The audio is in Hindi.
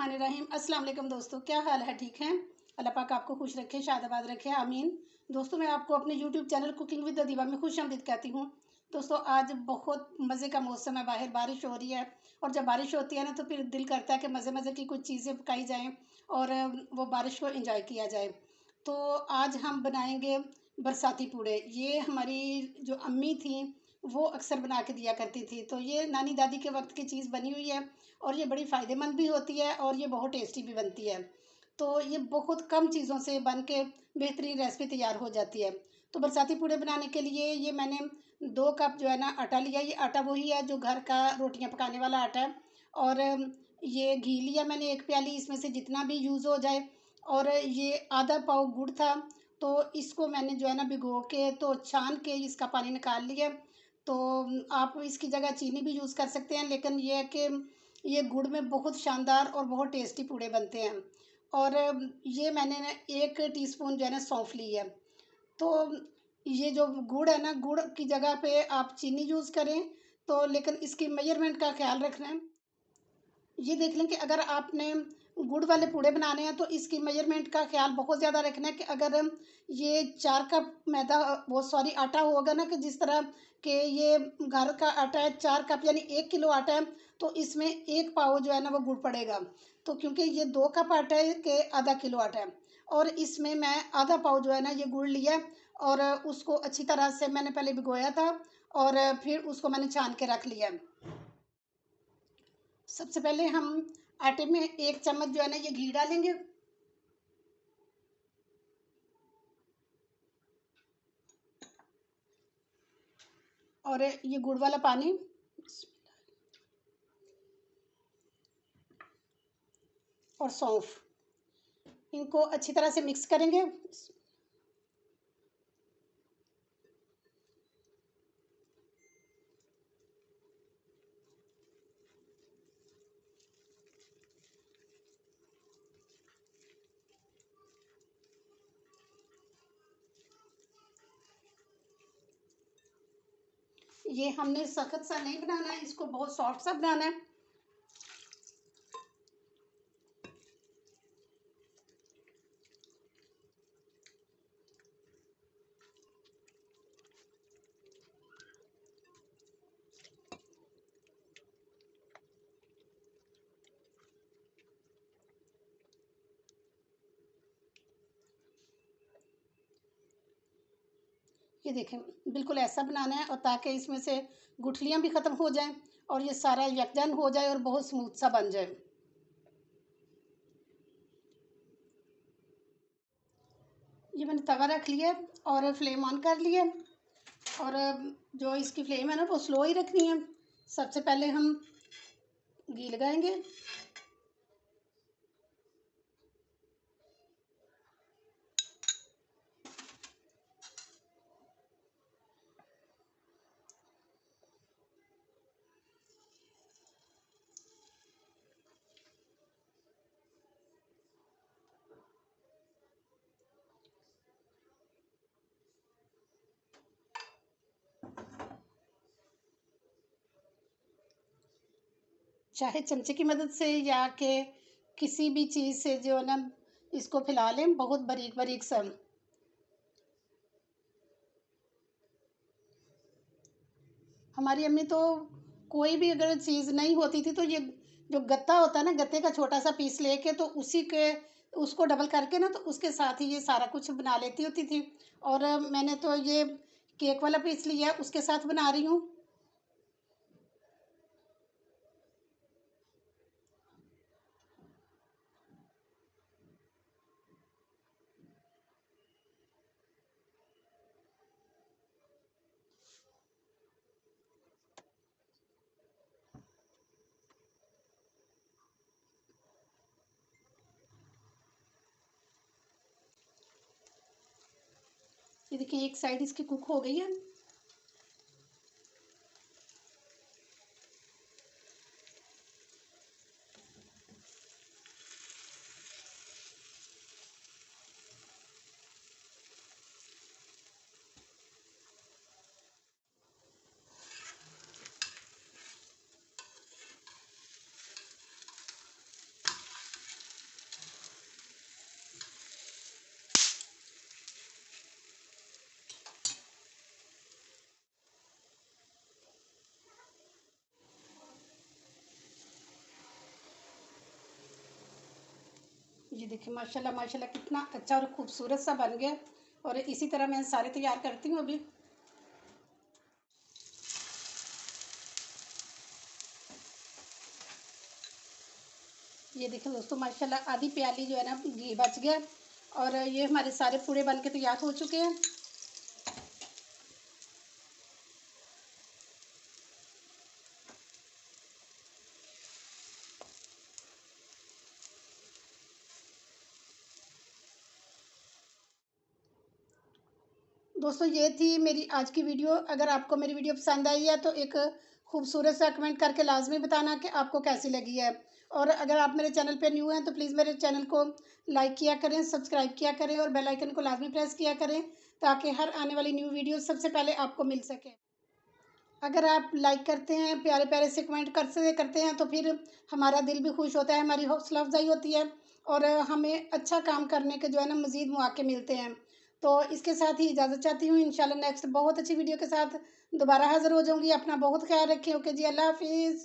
बिस्मिल्लाहिर्रहमानिर्रहीम। अस्सलाम वालेकुम दोस्तों, क्या हाल है? ठीक हैं? अल्लाह पाक आपको खुश रखे, शादाबाद रखे, आमीन। दोस्तों, मैं आपको अपने यूट्यूब चैनल कुकिंग विद दीवा में खुशामदीद कहती हूँ। दोस्तों, आज बहुत मज़े का मौसम है, बाहर बारिश हो रही है और जब बारिश होती है ना तो फिर दिल करता है कि मज़े-मज़े की कुछ चीज़ें पकाई जाएँ और वो बारिश को एंजॉय किया जाए। तो आज हम बनाएँगे बरसाती पूड़े। ये हमारी जो अम्मी थीं, वो अक्सर बना के दिया करती थी। तो ये नानी दादी के वक़्त की चीज़ बनी हुई है और ये बड़ी फ़ायदेमंद भी होती है और ये बहुत टेस्टी भी बनती है। तो ये बहुत कम चीज़ों से बन के बेहतरीन रेसिपी तैयार हो जाती है। तो बरसाती पूड़े बनाने के लिए ये मैंने 2 कप जो है ना आटा लिया। ये आटा वही है जो घर का रोटियाँ पकाने वाला आटा है। और ये घी लिया मैंने 1 प्याली, इसमें से जितना भी यूज़ हो जाए। और ये आधा पाव गुड़ था, तो इसको मैंने जो है ना भिगो के तो छान के इसका पानी निकाल लिया। तो आप इसकी जगह चीनी भी यूज़ कर सकते हैं, लेकिन ये है कि ये गुड़ में बहुत शानदार और बहुत टेस्टी पूड़े बनते हैं। और ये मैंने ना 1 टीस्पून जो है ना सौंफ ली है। तो ये जो गुड़ है ना, गुड़ की जगह पे आप चीनी यूज़ करें, तो लेकिन इसकी मेजरमेंट का ख़्याल रखना है। ये देख लें कि अगर आपने गुड़ वाले पूड़े बनाने हैं तो इसकी मेजरमेंट का ख़्याल बहुत ज़्यादा रखना है कि अगर ये 4 कप मैदा वो सॉरी आटा होगा ना, कि जिस तरह के ये घर का आटा है 4 कप यानी 1 किलो आटा है, तो इसमें 1 पाव जो है ना वो गुड़ पड़ेगा। तो क्योंकि ये 2 कप आटा है कि आधा किलो आटा है, और इसमें मैं आधा पाव जो है ना ये गुड़ लिया और उसको अच्छी तरह से मैंने पहले भिगोया था और फिर उसको मैंने छान के रख लिया। सबसे पहले हम आटे में 1 चम्मच जो है ना ये घी डालेंगे। और ये गुड़ वाला पानी और सौंफ, इनको अच्छी तरह से मिक्स करेंगे। ये हमने सख्त सा नहीं बनाना है, इसको बहुत सॉफ्ट सा बनाना है। ये देखें, बिल्कुल ऐसा बनाना है और ताकि इसमें से गुठलियाँ भी ख़त्म हो जाएं और ये सारा यकजन हो जाए और बहुत स्मूथ सा बन जाए। ये मैंने तवा रख लिया और फ्लेम ऑन कर लिया। और जो इसकी फ्लेम है ना वो स्लो ही रखनी है। सबसे पहले हम घी लगाएंगे। चाहे चमचे की मदद से या कि किसी भी चीज़ से जो है ना इसको फैला लें बहुत बारीक बारीक सा। हमारी अम्मी तो कोई भी अगर चीज़ नहीं होती थी तो ये जो गत्ता होता है ना, गत्ते का छोटा सा पीस लेके तो उसी के उसको डबल करके ना तो उसके साथ ही ये सारा कुछ बना लेती होती थी। और मैंने तो ये केक वाला पीस लिया है, उसके साथ बना रही हूँ। ये देखिए एक साइड इसकी कुक हो गई है। ये देखिए माशाल्लाह माशाल्लाह कितना अच्छा और खूबसूरत सा बन गया। और इसी तरह मैं सारे तैयार करती हूँ अभी। ये देखिए दोस्तों माशाल्लाह आधी प्याली जो है ना घी बच गया। और ये हमारे सारे पूड़े बन के तैयार हो चुके हैं। दोस्तों ये थी मेरी आज की वीडियो। अगर आपको मेरी वीडियो पसंद आई है तो एक खूबसूरत सा कमेंट करके लाजमी बताना कि आपको कैसी लगी है। और अगर आप मेरे चैनल पे न्यू हैं तो प्लीज़ मेरे चैनल को लाइक किया करें, सब्सक्राइब किया करें और बेल आइकन को लाजमी प्रेस किया करें, ताकि हर आने वाली न्यू वीडियो सबसे पहले आपको मिल सके। अगर आप लाइक करते हैं, प्यारे प्यारे से कमेंट करते हैं तो फिर हमारा दिल भी खुश होता है, हमारी हौसला अफजाई होती है और हमें अच्छा काम करने के जो है ना मज़ीद मौके मिलते हैं। तो इसके साथ ही इजाज़त चाहती हूँ। इंशाल्लाह नेक्स्ट बहुत अच्छी वीडियो के साथ दोबारा हाज़िर हो जाऊँगी। अपना बहुत ख्याल रखें। ओके जी, अल्लाह हाफ़िज़।